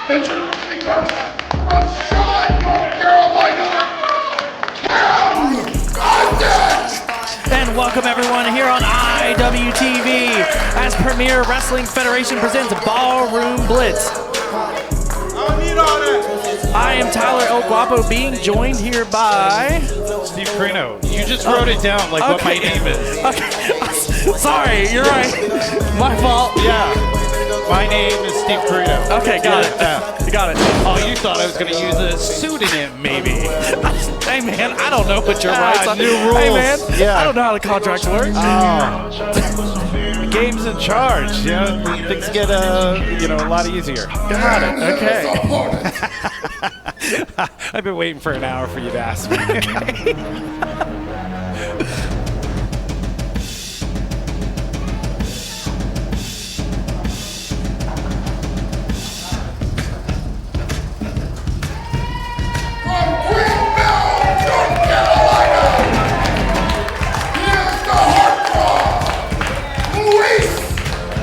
Introducing her from Charlotte, North Carolina, and welcome everyone here on IWTV as Premier Wrestling Federation presents Ballroom Blitz. I am Tyler El Guapo, being joined here by Steve Carino. You just wrote it down like what my name is. Okay. Sorry, you're right. My fault. Yeah. My name is Steve Carino. Okay, got it. Yeah. You got it. Oh, you thought I was going to use a pseudonym, maybe. Hey, man, I don't know what your rights are. New rules. Hey, man, Yeah. I don't know how the contracts work. The game's in charge. Yeah, things get a lot easier. Got it. Okay. I've been waiting for an hour for you to ask me. Luis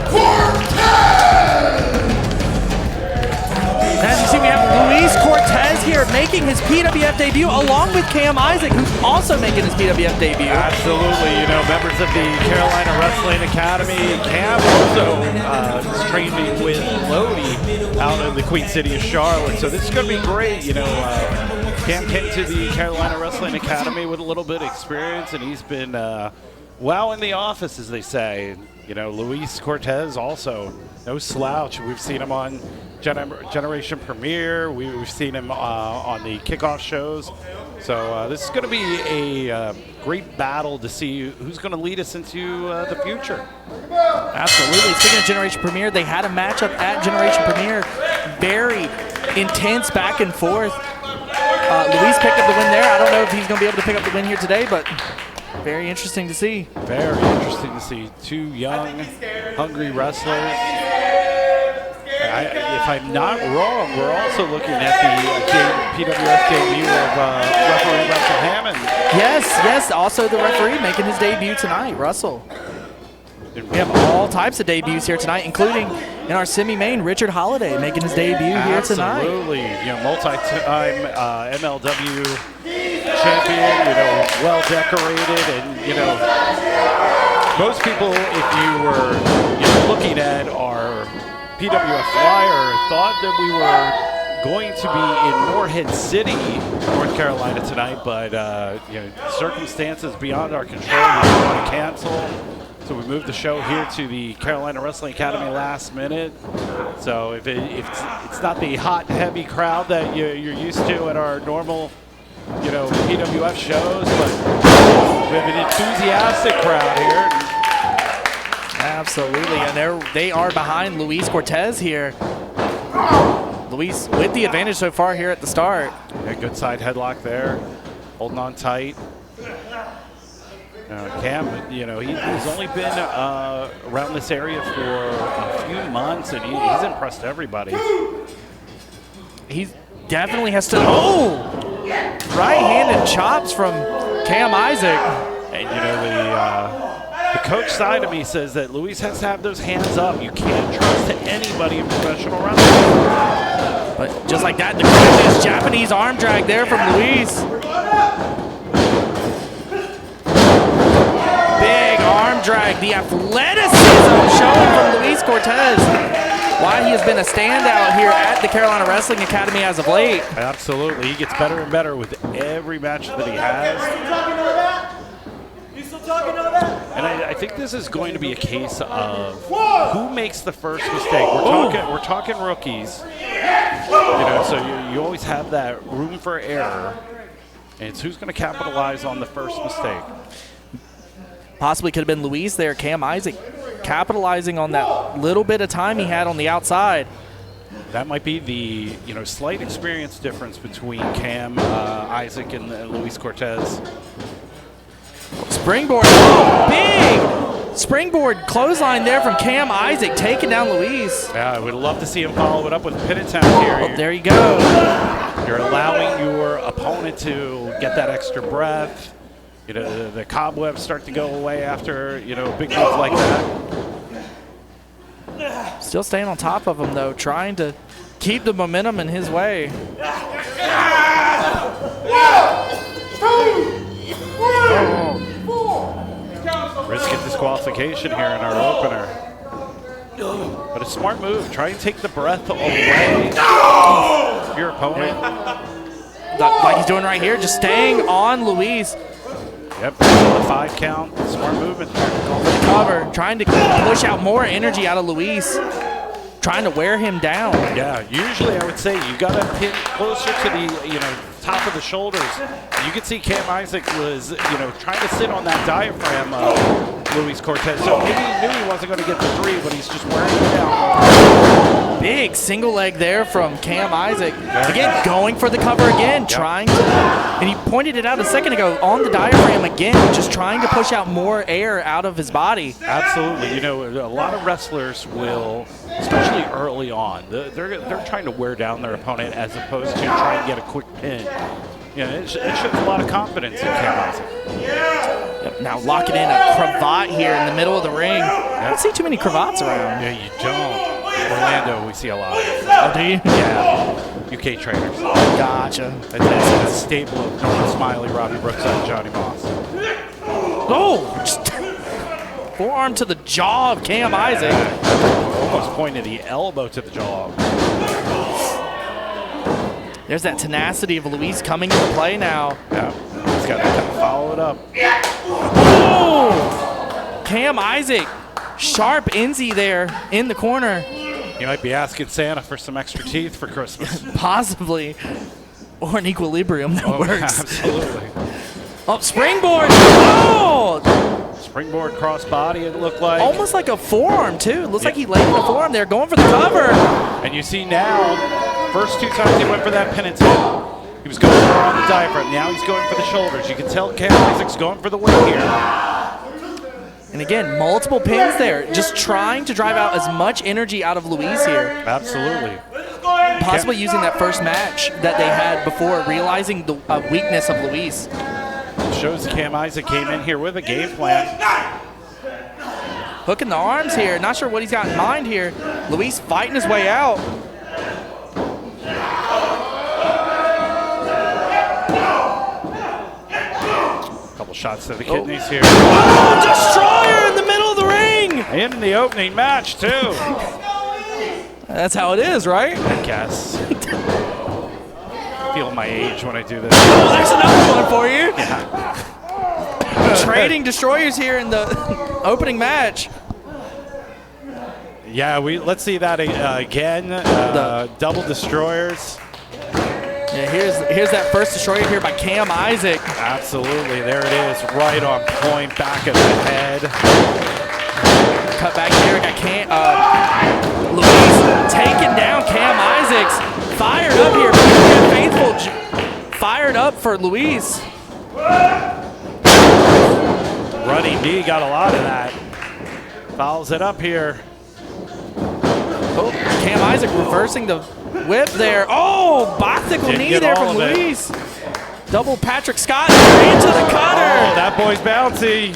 Cortez! As you see, we have Luis Cortez here making his PWF debut along with Cam Isaac, who's also making his PWF debut. Absolutely, members of the Carolina Wrestling Academy. Cam also is training with Lodi out in the Queen City of Charlotte. So this is going to be great. Cam came to the Carolina Wrestling Academy with a little bit of experience, and he's been well in the office, as they say. Luis Cortez also no slouch. We've seen him on Generation Premiere. We've seen him on the kickoff shows. So this is going to be a great battle to see who's going to lead us into the future. Absolutely. Speaking of Generation Premiere, they had a matchup at Generation Premiere. Very intense back and forth. Luis picked up the win there. I don't know if he's going to be able to pick up the win here today, but very interesting to see. Very interesting to see. Two young, hungry wrestlers. If I'm not wrong, we're also looking at the PWF debut of referee Russell Hammond. Yes. Also the referee making his debut tonight, Russell. We have all types of debuts here tonight, including in our semi-main, Richard Holiday making his debut here tonight. Absolutely. Multi-time MLW champion, well decorated, and most people, if you were looking at our PWF flyer, thought that we were going to be in Morehead City, North Carolina tonight, but circumstances beyond our control. We want to cancel. So we moved the show here to the Carolina Wrestling Academy last minute. So if it's not the hot, heavy crowd that you're used to at our normal, PWF shows, but we have an enthusiastic crowd here. Absolutely, and they are behind Luis Cortez here. Luis with the advantage so far here at the start. A good side headlock there, holding on tight. Cam, he's only been around this area for a few months, and he's impressed everybody. He definitely has to. Right-handed chops from Cam Isaac. And the coach side of me says that Luis has to have those hands up. You can't trust anybody in professional wrestling. But just like that, the gorgeous Japanese arm drag there from Luis. Big arm drag, the athleticism showing from Luis Cortez. Why he has been a standout here at the Carolina Wrestling Academy as of late. Absolutely, he gets better and better with every match that he has. And I think this is going to be a case of who makes the first mistake. We're talking rookies. So you always have that room for error. And it's who's going to capitalize on the first mistake. Possibly could have been Luis there, Cam Isaac, capitalizing on that little bit of time he had on the outside. That might be the slight experience difference between Cam Isaac and Luis Cortez. Springboard, big springboard clothesline there from Cam Isaac, taking down Luis. Yeah, I would love to see him follow it up with a pin attempt here. There you go. You're allowing your opponent to get that extra breath. The cobwebs start to go away after, a big move like that. Still staying on top of him, though, trying to keep the momentum in his way. Risk of disqualification here in our opener. But a smart move. Try and take the breath away from your opponent. Like he's doing right here, just staying on Luis. Yep, the 5 count. Smart movement. Cover, trying to push out more energy out of Luis. Trying to wear him down. Yeah, usually I would say you got to pin closer to the, top of the shoulders. You could see Cam Isaac was, trying to sit on that diaphragm of Luis Cortez. So maybe he knew he wasn't going to get the 3, but he's just wearing it down. Big single leg there from Cam Isaac. Again, going for the cover again, trying to, and he pointed it out a second ago, on the diaphragm again, just trying to push out more air out of his body. Absolutely. A lot of wrestlers will, especially early on, they're trying to wear down their opponent as opposed to try and get a quick pin. It shows a lot of confidence in Cam Isaac. Yep, now locking in a cravat here in the middle of the ring. I don't see too many cravats around. Yeah, you don't. Orlando, we see a lot of it. Oh, do you? Yeah. UK trainers. Gotcha. That's a staple of Norman Smiley, Robbie Brooks, and Johnny Moss. Oh! Just forearm to the jaw of Cam Isaac. Almost pointed the elbow to the jaw. There's that tenacity of Luis coming into play now. Yeah, he's got to kind of follow it up. Oh! Cam Isaac, sharp Enzy there in the corner. You might be asking Santa for some extra teeth for Christmas. Possibly. Or an equilibrium that works. Absolutely. Oh, springboard! Oh! Springboard cross body, it looked like. Almost like a forearm, too. It looks like he laid in the forearm there, going for the cover. And you see now, first 2 times he went for that penitent. He was going for on the diaphragm. Now he's going for the shoulders. You can tell Cam Isaac's going for the win here. And again, multiple pins there, just trying to drive out as much energy out of Luis here. Absolutely. Possibly using that first match that they had before, realizing the weakness of Luis. Shows Cam Isaac came in here with a game plan. Hooking the arms here. Not sure what he's got in mind here. Luis fighting his way out. Couple shots to the kidneys here. Oh, destroyer in the middle of the ring! In the opening match, too. That's how it is, right? I guess. Feel my age when I do this. Oh, there's another one for you. Yeah. Trading destroyers here in the opening match. Yeah, let's see that again. Double destroyers. Yeah, here's that first destroyer here by Cam Isaac. Absolutely, there it is, right on point, back of the head. Cut back here, got Luis taking down Cam Isaacs. Fired up here, faithful, fired up for Luis. Running knee, got a lot of that. Fouls it up here. Oh, Cam Isaac reversing the whip there. Oh, bicycle knee there from Luis. Double Patrick Scott into the cutter. Oh, that boy's bouncy.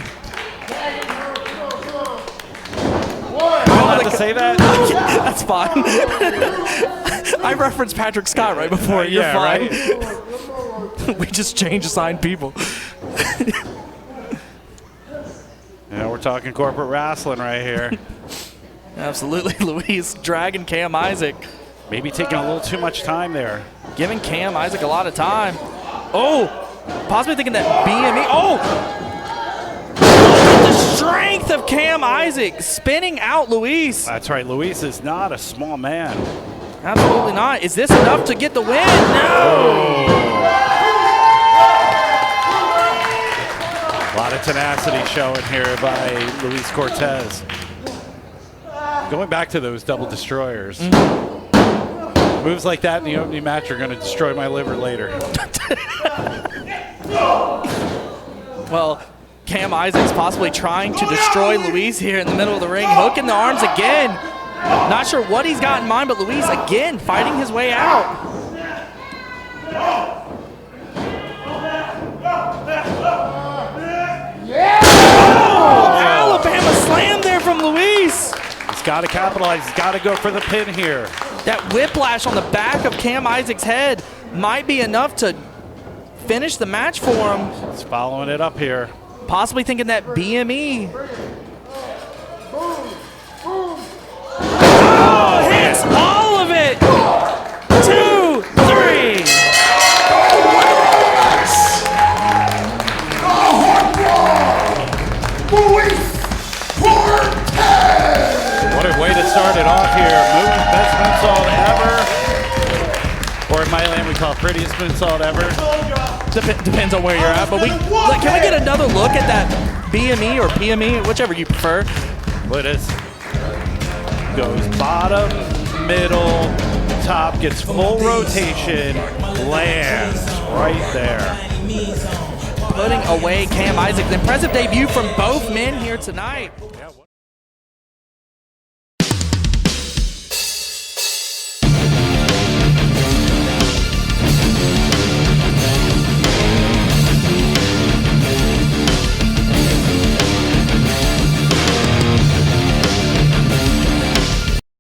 I'm allowed to say that? That's fine. I referenced Patrick Scott right before. You're fine. Right? We just change assigned people. Yeah, we're talking corporate wrestling right here. Absolutely, Luis dragging Cam Isaac. Maybe taking a little too much time there. Giving Cam Isaac a lot of time. Oh, possibly thinking that BME. Oh! The strength of Cam Isaac spinning out Luis. That's right, Luis is not a small man. Absolutely not. Is this enough to get the win? No! A lot of tenacity showing here by Luis Cortez. Going back to those double destroyers. Moves like that in the opening match are going to destroy my liver later. Well, Cam Isaac's possibly trying to destroy Luis here in the middle of the ring, hooking the arms again. Not sure what he's got in mind, but Luis again fighting his way out. Oh, Alabama slam there from Luis. He's got to capitalize. He's got to go for the pin here. That whiplash on the back of Cam Isaac's head might be enough to finish the match for him. He's following it up here. Possibly thinking that BME. Oh, hits all of it. 2, 3. Luis Cortez! What a way to start it off here. Best moonsault ever. Or in my land, we call it prettiest moonsault ever. Depends on where you're at, but can we get another look at that BME or PME, whichever you prefer? Look at this. Goes bottom, middle, top, gets full rotation, lands right there. Putting away Cam Isaac. Impressive debut from both men here tonight. Yeah,